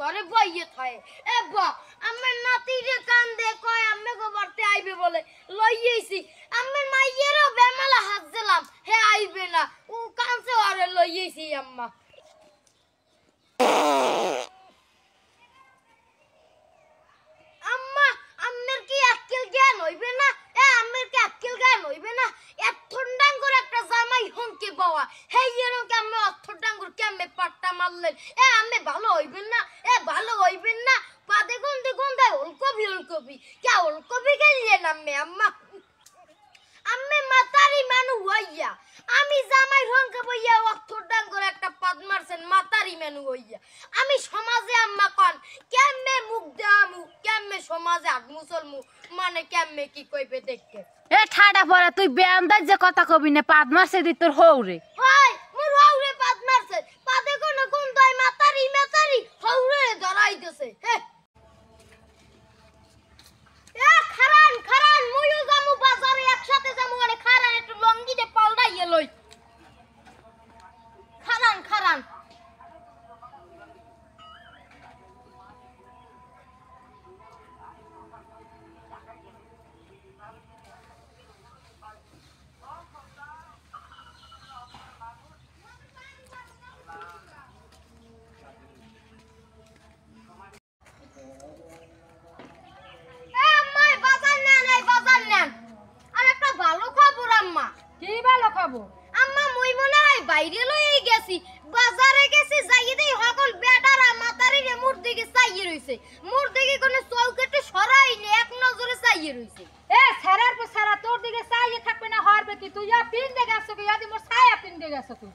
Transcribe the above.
ঘরে বইয়ে থাকে এ বা আমার নাতিরে কান্দে কয় আম্মে গো বাড়তে আইবে বলে লইয়েছি আমার মাইয়েরও বেমালা হাত দিলাম হে আইবে না ও কাঁদছে আরে লইয়েছি আম্মা আম্মা আম্মের কি আক্কেল জ্ঞান হইবে না এ আম্মের কি আক্কেল জ্ঞান হইবে না এত ঠন্ডাঙ্গুর একটা জামাই হনকে বাবা হে এরকম কি আম্মে অথডাঙ্গুর কি আম্মে পাট্টা মারলেন এ আম্মে ভালো হইবেন না এ ভালো হইবেন না পাদে গন্ধে গন্ধে ওলকবি কে ওলকবি গেলেন আম্মে আম্মা আম্মে মাতারি মানু হইয়া আমি জামাই হনকে বইয়া অথডাঙ্গুর একটা পাদ মারছেন মাতারি মানু হইয়া আমি সমাজে আম্মা কোন কেমনে মুখ দেআমু কেমনে সমাজে আগ মুসলমু মানে কেমনে কি কইবে দেখতে এ ঠাডা পড়া তুই বেআন্দাজ যে কথা কবি না পাদ মারছে দি তোর হৌরে হয় মোর হৌরে পাদ মারছে পাদে কোন গন্ধই মাতারি হৌরে ধরাইতেছে হে এ খারান মুইও যামু বাজারে একসাথে যামু মানে খারান একটু লঙ্গিতে পাল্টাইয়ে লই খারান কি ভালো খাবো আম্মা মুই মনে হয় বাইরে লই গেছি বাজারে গেছি যাইয়ে দেই সকল বেটারা মাতারি রে মুর দিকে চাইয়ে রইছে মুর দিকে কোন চৌকেটে সরাইনি এক নজরে চাইয়ে রইছে এ সারার পর সারা তোর দিকে চাইয়ে থাকবে না হরবে কি তুই পিন দে গেছ কি আদি মোর ছায়া পিন দে গেছ তুই